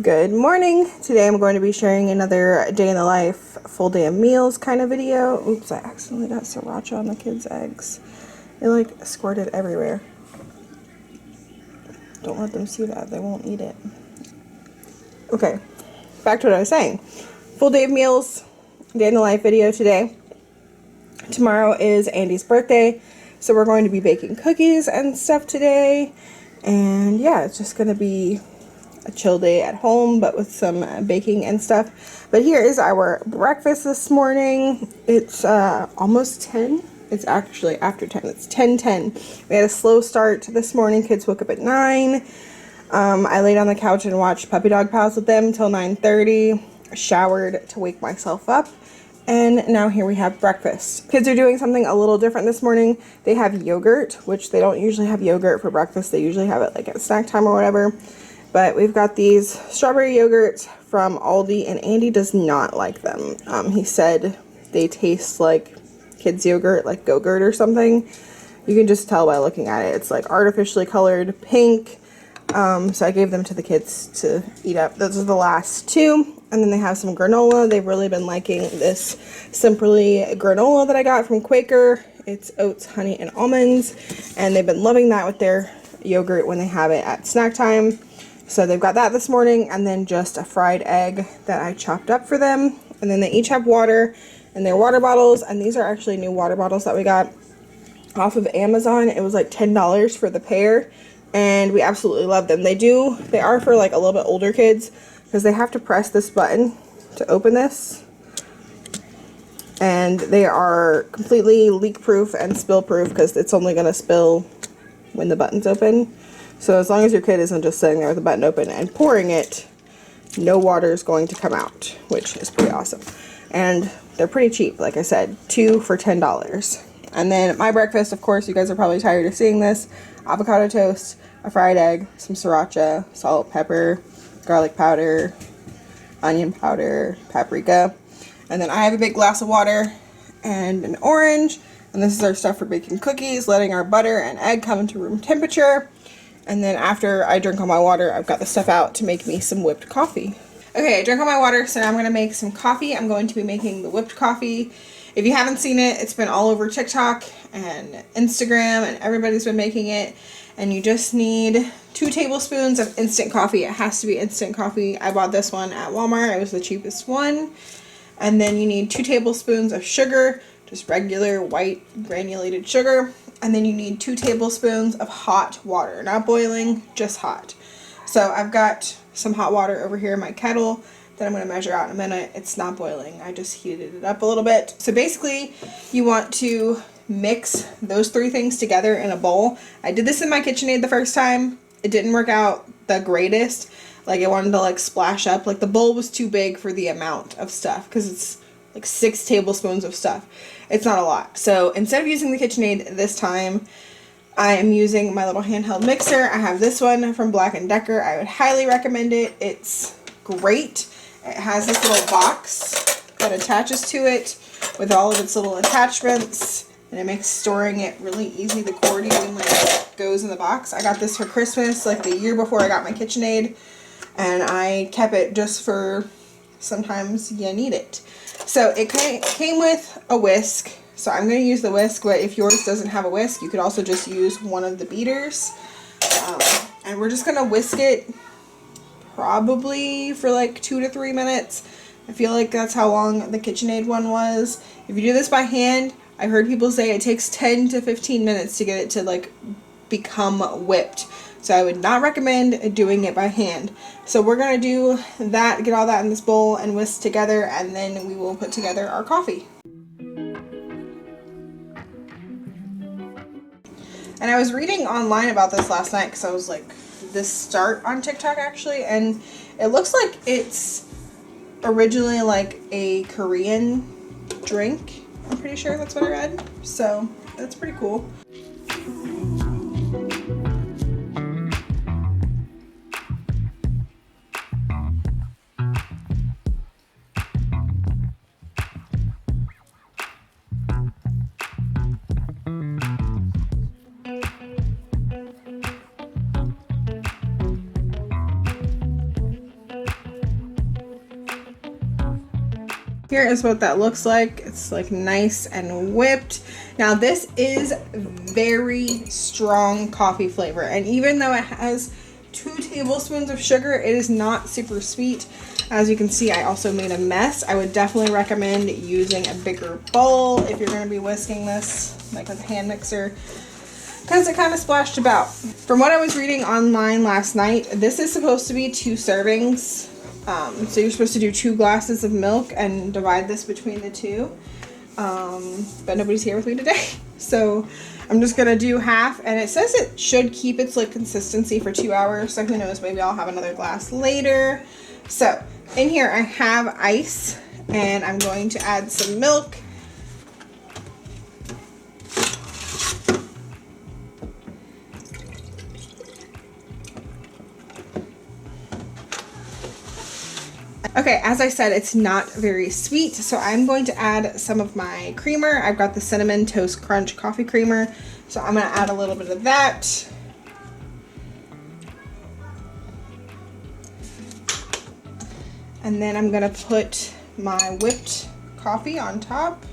Good morning. Today I'm going to be sharing another day in the life, full day of meals kind of video. Oops, I accidentally got sriracha on the kids' eggs. It like squirted everywhere. Don't let them see that. They won't eat it. Okay, back to what I was saying. Full day of meals, day in the life video today. Tomorrow is Andy's birthday, so we're going to be baking cookies and stuff today. And yeah, it's just going to be a chill day at home, but with some baking and stuff. But here is our breakfast this morning. It's almost 10. It's actually after 10. It's 10:10. We had a slow start this morning. Kids woke up at 9. I laid on the couch and watched Puppy Dog Pals with them till 9:30. Showered to wake myself up. And now here we have breakfast. Kids are doing something a little different this morning. They have yogurt, which they don't usually have yogurt for breakfast. They usually have it like at snack time or whatever. But we've got these strawberry yogurts from Aldi, and Andy does not like them. He said they taste like kids' yogurt, like Go-Gurt or something. You can just tell by looking at it. It's like artificially colored pink. So I gave them to the kids to eat up. Those are the last two. And then they have some granola. They've really been liking this Simply granola that I got from Quaker. It's oats, honey, and almonds. And they've been loving that with their yogurt when they have it at snack time. So they've got that this morning, and then just a fried egg that I chopped up for them. And then they each have water in their water bottles, and these are actually new water bottles that we got off of Amazon. It was like $10 for the pair, and we absolutely love them. They are for like a little bit older kids, because they have to press this button to open this. And they are completely leak proof and spill proof, because it's only going to spill when the button's open. So as long as your kid isn't just sitting there with the button open and pouring it, no water is going to come out, which is pretty awesome. And they're pretty cheap, like I said, 2 for $10. And then my breakfast, of course, you guys are probably tired of seeing this: avocado toast, a fried egg, some sriracha, salt, pepper, garlic powder, onion powder, paprika. And then I have a big glass of water and an orange. And this is our stuff for baking cookies, letting our butter and egg come into room temperature. And then after I drink all my water, I've got the stuff out to make me some whipped coffee. Okay, I drank all my water, so now I'm going to make some coffee. I'm going to be making the whipped coffee. If you haven't seen it, it's been all over TikTok and Instagram, and everybody's been making it. And you just need 2 tablespoons of instant coffee. It has to be instant coffee. I bought this one at Walmart. It was the cheapest one. And then you need 2 tablespoons of sugar, just regular white granulated sugar. And then you need 2 tablespoons of hot water, not boiling, just hot. So I've got some hot water over here in my kettle that I'm going to measure out in a minute. It's not boiling. I just heated it up a little bit. So basically, you want to mix those 3 things together in a bowl. I did this in my KitchenAid the first time. It didn't work out the greatest. Like, it wanted to like splash up. Like, the bowl was too big for the amount of stuff, because it's like 6 tablespoons of stuff. It's not a lot. So instead of using the KitchenAid this time, I am using my little handheld mixer. I have this one from Black & Decker. I would highly recommend it. It's great. It has this little box that attaches to it with all of its little attachments, and it makes storing it really easy. The cord even like goes in the box. I got this for Christmas like the year before I got my KitchenAid, and I kept it just for sometimes you need it. So it came with a whisk. So I'm going to use the whisk, but if yours doesn't have a whisk, you could also just use one of the beaters. And we're just going to whisk it probably for like 2 to 3 minutes. I feel like that's how long the KitchenAid one was. If you do this by hand, I heard people say it takes 10 to 15 minutes to get it to like become whipped. So I would not recommend doing it by hand. So we're going to do that, get all that in this bowl and whisk together, and then we will put together our coffee. And I was reading online about this last night, because I was like, this start on TikTok actually, and it looks like it's originally like a Korean drink. I'm pretty sure that's what I read. So that's pretty cool. here is what that looks like. It's like nice and whipped. Now this is very strong coffee flavor, and even though it has 2 tablespoons of sugar, it is not super sweet. As you can see, I also made a mess. I would definitely recommend using a bigger bowl if you're going to be whisking this, like with a hand mixer, because it kind of splashed about. From what I was reading online last night, this is supposed to be 2 servings. So you're supposed to do 2 glasses of milk and divide this between the 2. But nobody's here with me today. So I'm just going to do half. And it says it should keep its like consistency for 2 hours. So who knows, maybe I'll have another glass later. So in here I have ice, and I'm going to add some milk. Okay, as I said, it's not very sweet, so I'm going to add some of my creamer. I've got the Cinnamon Toast Crunch coffee creamer, so I'm going to add a little bit of that. And then I'm going to put my whipped coffee on top.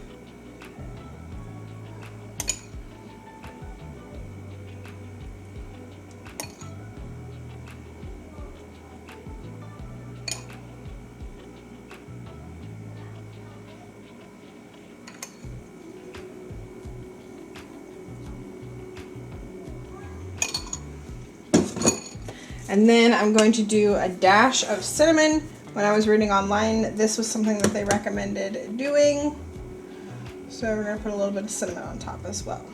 And then I'm going to do a dash of cinnamon. When I was reading online, this was something that they recommended doing. So we're going to put a little bit of cinnamon on top as well.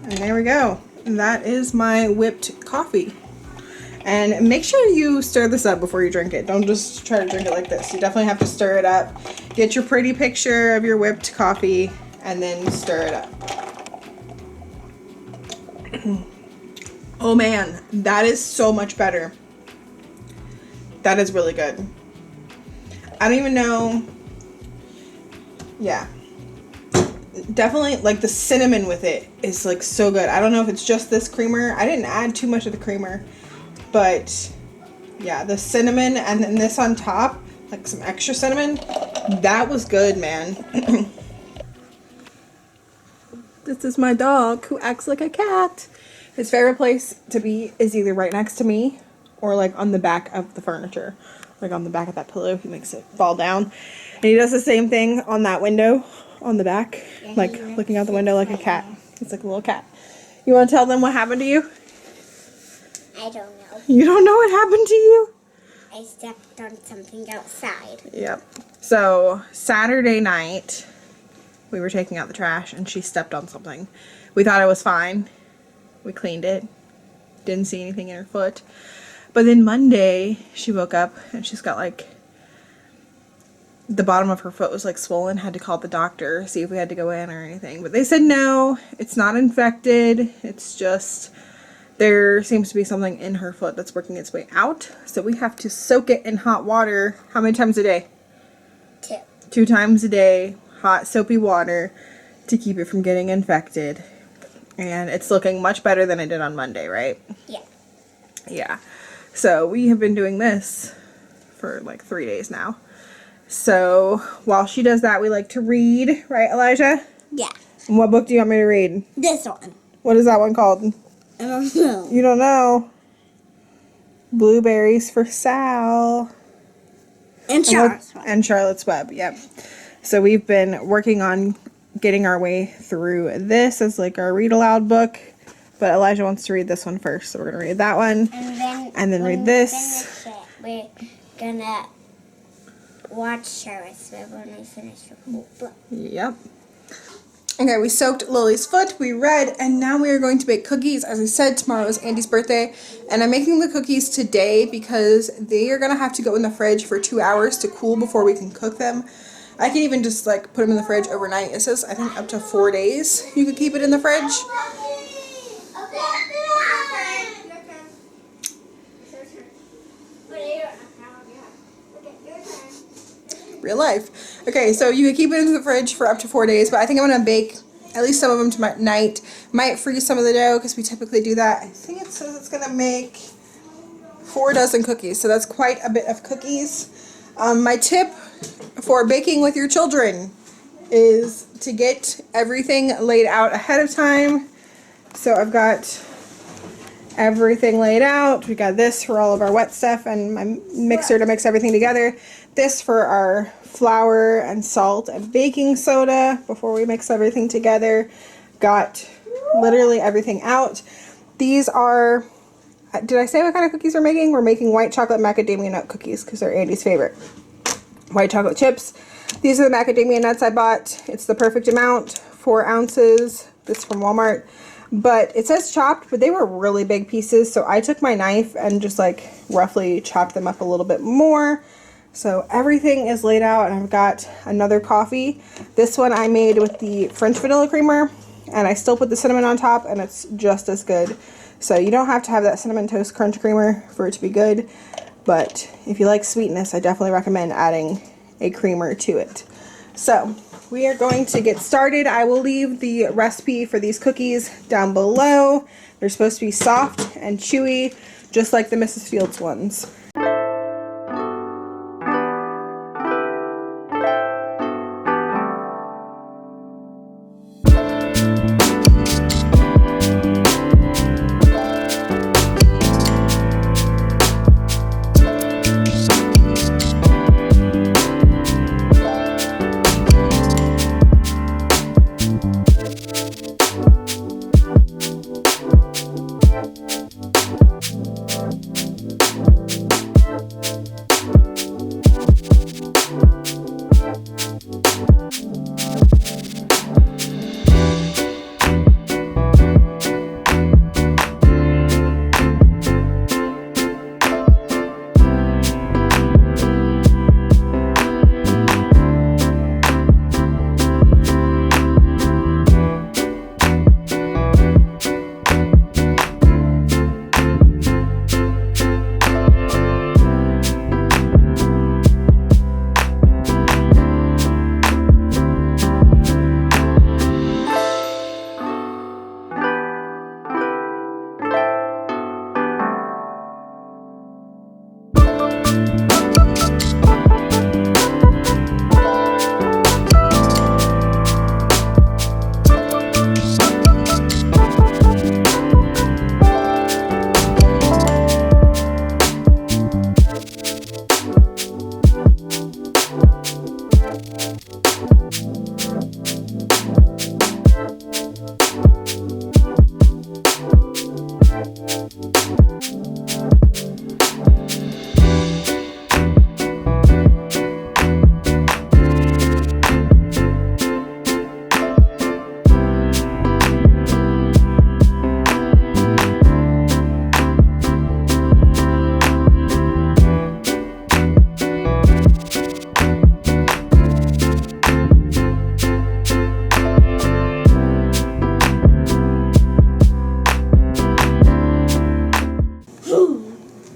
And there we go. And that is my whipped coffee. And make sure you stir this up before you drink it. Don't just try to drink it like this. You definitely have to stir it up. Get your pretty picture of your whipped coffee and then stir it up. Oh man, that is so much better. That is really good. I don't even know. Yeah. Definitely, like, the cinnamon with it is like so good. I don't know if it's just this creamer. I didn't add too much of the creamer, but yeah, the cinnamon and then this on top, like some extra cinnamon, that was good, man. This is my dog who acts like a cat. His favorite place to be is either right next to me or like on the back of the furniture, like on the back of that pillow. He makes it fall down, and he does the same thing on that window on the back, like looking out the window like a cat. He's like a little cat. You want to tell them what happened to you? I don't know. You don't know what happened to you? I stepped on something outside. Yep. So Saturday night, we were taking out the trash and she stepped on something. We thought it was fine. We cleaned it. Didn't see anything in her foot. But then Monday, she woke up and she's got like, the bottom of her foot was like swollen. Had to call the doctor, see if we had to go in or anything. But they said no, it's not infected. It's just, there seems to be something in her foot that's working its way out. So we have to soak it in hot water. How many times a day? 2. 2 times a day. Hot soapy water to keep it from getting infected. And it's looking much better than it did on Monday, right? Yeah. Yeah. So we have been doing this for like 3 days now. So while she does that, we like to read, right, Elijah? Yeah. And what book do you want me to read? This one. What is that one called? I don't know. You don't know? Blueberries for Sal. And Charlotte's one. And Charlotte's Web, yep. So we've been working on getting our way through this as like our read aloud book. But Elijah wants to read this one first, so we're going to read that one. And then read this. We're going to watch Charlotte's Web when we finish the whole book. Yep. Okay, we soaked Lily's foot, we read, and now we are going to bake cookies. As I said, tomorrow is Andy's birthday, and I'm making the cookies today because they are going to have to go in the fridge for 2 hours to cool before we can cook them. I can even just like put them in the fridge overnight. It says, I think, up to 4 days you could keep it in the fridge. Real life. Okay, so you can keep it in the fridge for up to 4 days, but I think I'm going to bake at least some of them tonight. Might freeze some of the dough because we typically do that. I think it says it's going to make 4 dozen cookies. So that's quite a bit of cookies. My tip for baking with your children is to get everything laid out ahead of time. So I've got everything laid out. We got this for all of our wet stuff and my mixer to mix everything together. This for our flour and salt and baking soda before we mix everything together. Got literally everything out. These are, did I say what kind of cookies we're making? We're making white chocolate macadamia nut cookies because they're Andy's favorite. White chocolate chips. These are the macadamia nuts I bought. It's the perfect amount, 4 ounces. This is from Walmart. But it says chopped, but they were really big pieces. So I took my knife and just like roughly chopped them up a little bit more. So everything is laid out, and I've got another coffee. This one I made with the French vanilla creamer, and I still put the cinnamon on top, and it's just as good. So you don't have to have that cinnamon toast crunch creamer for it to be good. But if you like sweetness, I definitely recommend adding a creamer to it. So we are going to get started. I will leave the recipe for these cookies down below. They're supposed to be soft and chewy, just like the Mrs. Fields ones.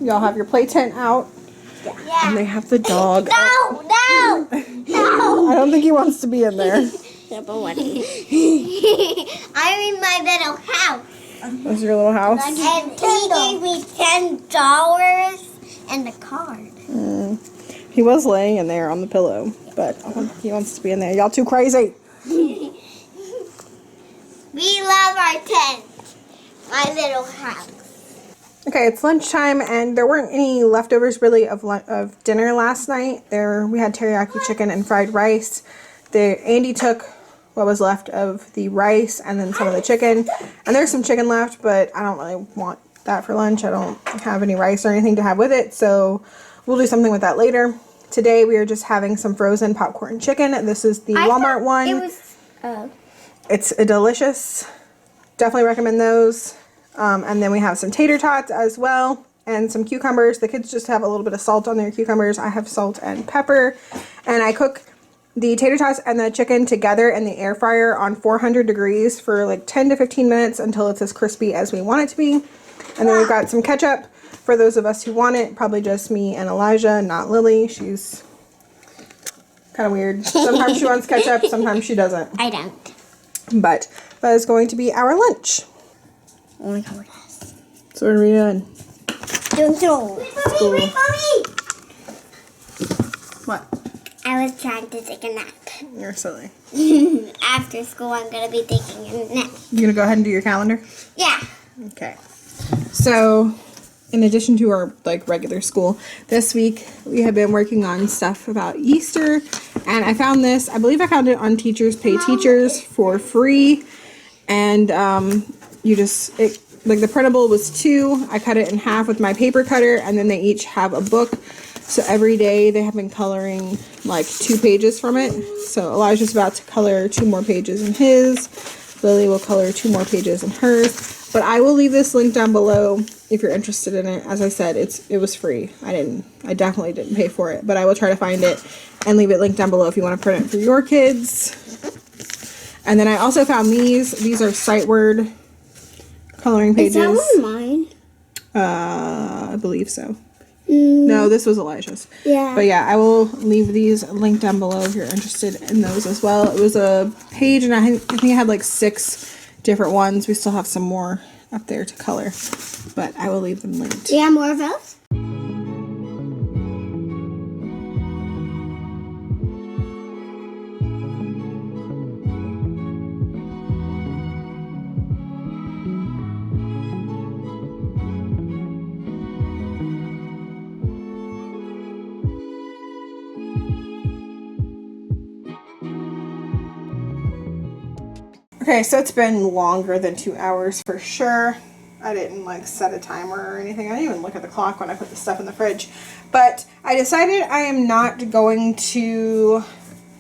Y'all have your play tent out, Yeah. and they have the dog. No, no, no. I don't think he wants to be in there. Yeah, but what? I'm in my little house. This is your little house? And he gave me $10 and a card. He was laying in there on the pillow, but he wants to be in there. Y'all too crazy. We love our tent. My little house. Okay, it's lunchtime, and there weren't any leftovers really of dinner last night. We had teriyaki chicken and fried rice. Andy took what was left of the rice and then some of the chicken, and there's some chicken left, but I don't really want that for lunch. I don't have any rice or anything to have with it, so we'll do something with that later. Today we are just having some frozen popcorn chicken. This is the Walmart one. It was. It's delicious. Definitely recommend those. And then we have some tater tots as well, and some cucumbers. The kids just have a little bit of salt on their cucumbers. I have salt and pepper, and I cook the tater tots and the chicken together in the air fryer on 400 degrees for like 10 to 15 minutes until it's as crispy as we want it to be. And then we've got some ketchup for those of us who want it. Probably just me and Elijah, not Lily. She's kind of weird. Sometimes she wants ketchup, sometimes she doesn't. I don't. But that is going to be our lunch. Oh my God. So what are we doing? Doing school. School. What? I was trying to take a nap. You're silly. After school, I'm gonna be taking a nap. You gonna go ahead and do your calendar? Yeah. Okay. So, in addition to our like regular school, this week we have been working on stuff about Easter, and I found this. I believe I found it on Teachers Pay Teachers for free, and like the printable was 2. I cut it in half with my paper cutter, and then they each have a book. So every day they have been coloring like 2 pages from it. So Elijah's about to color 2 more pages in his. Lily will color 2 more pages in hers. But I will leave this link down below if you're interested in it. As I said, it was free. I definitely didn't pay for it, but I will try to find it and leave it linked down below if you want to print it for your kids. And then I also found these. These are sight word coloring pages. Is that one mine? I believe so. No, this was Elijah's. Yeah. But yeah, I will leave these linked down below if you're interested in those as well. It was a page, and I think it had like 6 different ones. We still have some more up there to color, but I will leave them linked. Do you have more of those? Okay, so it's been longer than 2 hours for sure. I didn't like set a timer or anything. I didn't even look at the clock when I put the stuff in the fridge. But I decided I am not going to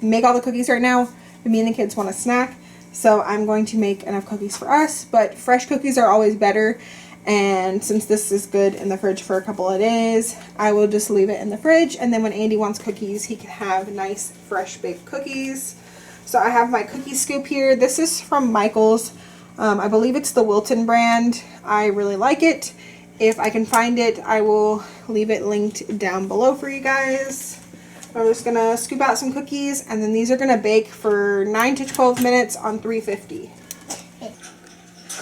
make all the cookies right now. Me and the kids want a snack. So I'm going to make enough cookies for us. But fresh cookies are always better. And since this is good in the fridge for a couple of days, I will just leave it in the fridge. And then when Andy wants cookies, he can have nice fresh baked cookies. So I have my cookie scoop here. This is from Michael's. I believe it's the Wilton brand. I really like it. If I can find it, I will leave it linked down below for you guys. I'm just going to scoop out some cookies, and then these are going to bake for 9 to 12 minutes on 350.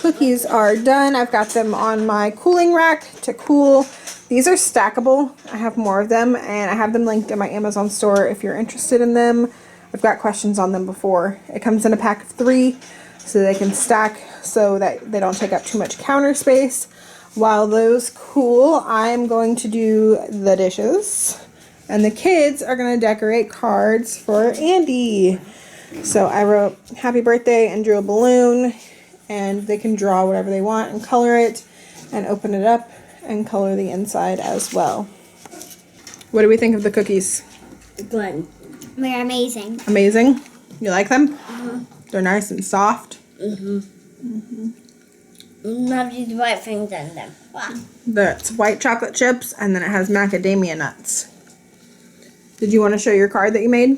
Cookies are done. I've got them on my cooling rack to cool. These are stackable. I have more of them, and I have them linked in my Amazon store if you're interested in them. I've got questions on them before. It comes in a pack of 3 so they can stack so that they don't take up too much counter space. While those cool, I'm going to do the dishes. And the kids are going to decorate cards for Andy. So I wrote happy birthday and drew a balloon. And they can draw whatever they want and color it and open it up and color the inside as well. What do we think of the cookies? Good. They're amazing. Amazing? You like them? They're nice and soft. Love these white things in them. Wow. That's white chocolate chips, and then it has macadamia nuts. Did you want to show your card that you made?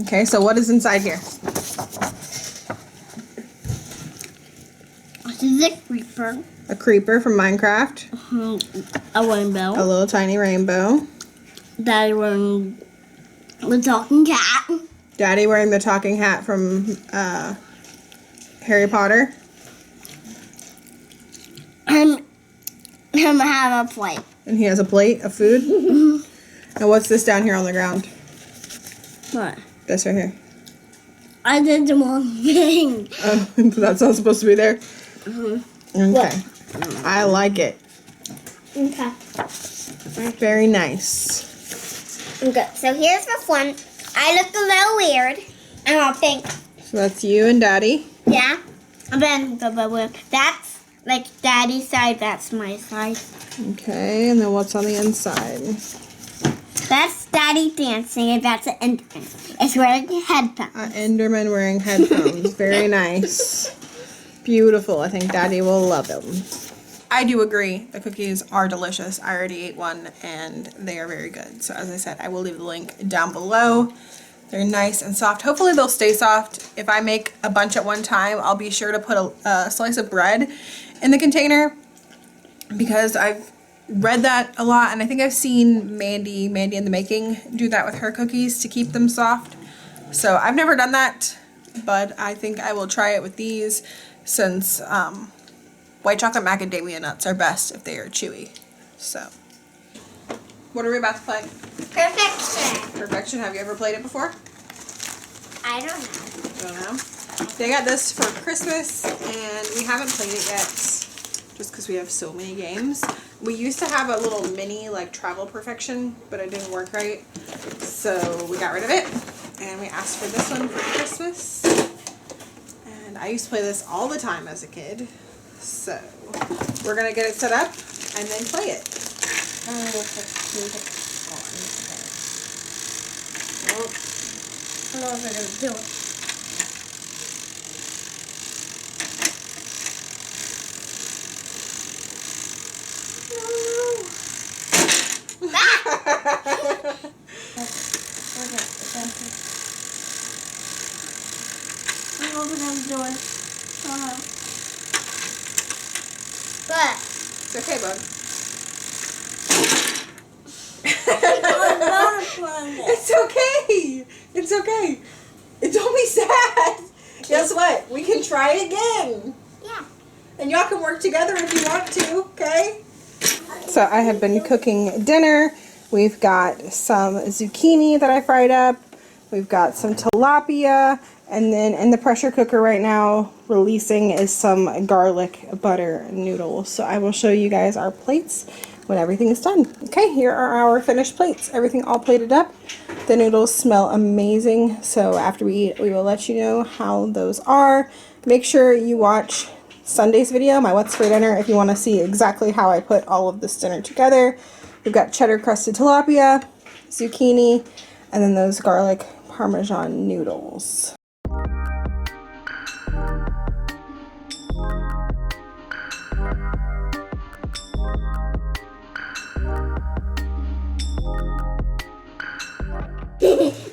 Okay, so what is inside here? This is a creeper. A creeper from Minecraft. A rainbow. A little tiny rainbow. Daddy wearing the talking cat. Daddy wearing the talking hat from Harry Potter. And him have a plate. And he has a plate of food. And what's this down here on the ground? What? This right here. I did the wrong thing. Oh, that's not supposed to be there? Okay. I like it. Okay. Very nice. Okay, so here's the one. I look a little weird. And I'll think. So that's you and Daddy. Yeah. And then that's like Daddy's side, that's my side. Okay, and then what's on the inside? That's Daddy dancing, and that's an Enderman. It's wearing headphones. An Enderman wearing headphones. Very nice. Beautiful. I think Daddy will love them. I do agree. The cookies are delicious. I already ate one, and they are very good. So as I said, I will leave the link down below. They're nice and soft. Hopefully they'll stay soft. If I make a bunch at one time, I'll be sure to put a slice of bread in the container, because I've read that a lot, and I think I've seen Mandy in the Making do that with her cookies to keep them soft. So I've never done that, but I think I will try it with these, since white chocolate macadamia nuts are best if they are chewy. So, what are we about to play? Perfection. Perfection. Have you ever played it before? I don't know. Don't know. They got this for Christmas, and we haven't played it yet, just because we have so many games. We used to have a little mini like Travel Perfection, but it didn't work right, so we got rid of it, and we asked for this one for Christmas. And I used to play this all the time as a kid, so we're gonna get it set up and then play it. Oh, Well, I don't know if I'm gonna do it. I'm opening the door. What? It's okay, bud. It's okay. It's okay. Don't be sad. Guess what? We can try again. Yeah. And y'all can work together if you want to, okay? So I have been cooking dinner. We've got some zucchini that I fried up. We've got some tilapia. And then in the pressure cooker right now, releasing is some garlic butter noodles. So I will show you guys our plates when everything is done. Okay, here are our finished plates. Everything all plated up. The noodles smell amazing. So after we eat, we will let you know how those are. Make sure you watch Sunday's video, my What's for Dinner, if you want to see exactly how I put all of this dinner together. We've got cheddar crusted tilapia, zucchini, and then those garlic parmesan noodles.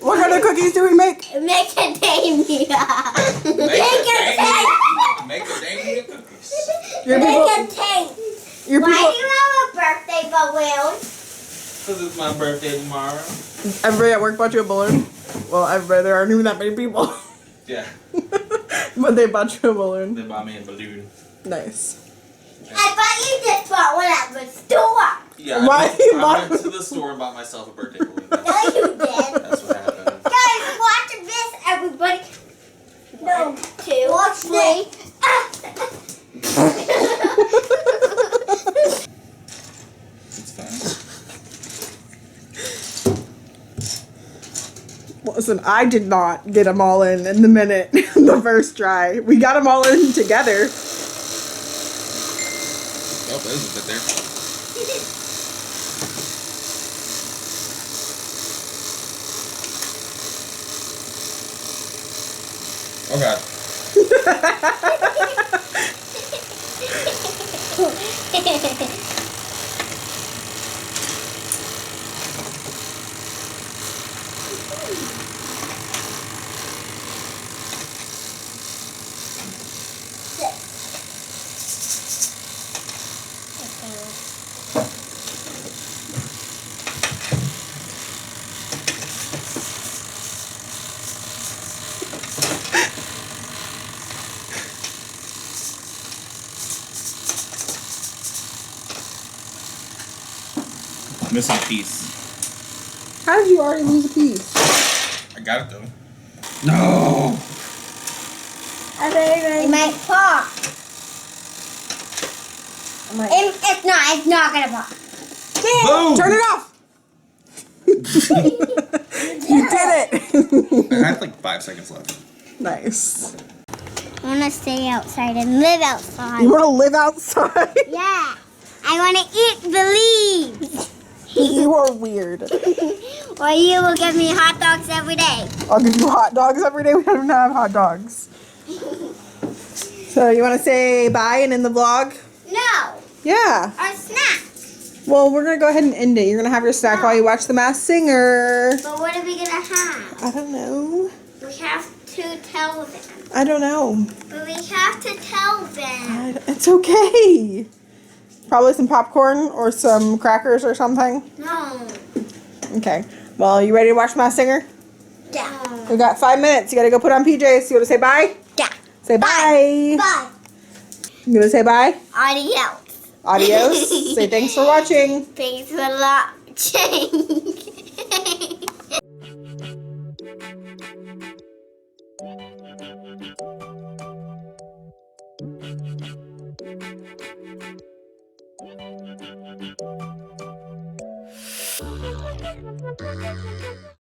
What kind of cookies do we make? Macadamia. Macadamia cookies. Your people, Macadamia. your Why people, do you have a birthday balloon? Because it's my birthday tomorrow. everybody at work bought you a balloon? Well, everybody, there aren't even that many people. Yeah. But they bought you a balloon. They bought me a balloon. Nice. I thought you just bought one at the store. Yeah. Why you I bought- went to the store and bought myself a birthday balloon. No, you did. That's what happened. Guys, watch this, everybody. No, 2, watch 3. It's fine. Listen, I did not get them all in the minute, the first try. We got them all in together. Oh, there's a bit there. Oh god. Missing a piece. How did you already lose a piece? I got it though. No. It might pop. It's not gonna pop. Boom. Turn it off! You did it! I had like 5 seconds left. Nice. I wanna stay outside and live outside. You want to live outside? Yeah. I wanna eat the leaves. You are weird. Or you will give me hot dogs every day. I'll give you hot dogs every day. We don't have hot dogs. So you want to say bye and end the vlog? No. Yeah. Or snack. Well, we're going to go ahead and end it. You're going to have your snack while you watch The Masked Singer. But what are we gonna have? I don't know. We have to tell them. I don't know. But we have to tell them. It's okay. Probably some popcorn or some crackers or something. No. Okay. Well, you ready to watch Masked Singer? Yeah. We got 5 minutes. You got to go put on PJs. You want to say bye? Yeah. Say bye. Bye. You gonna say bye? Adios. Adios. Say thanks for watching. Thanks for watching.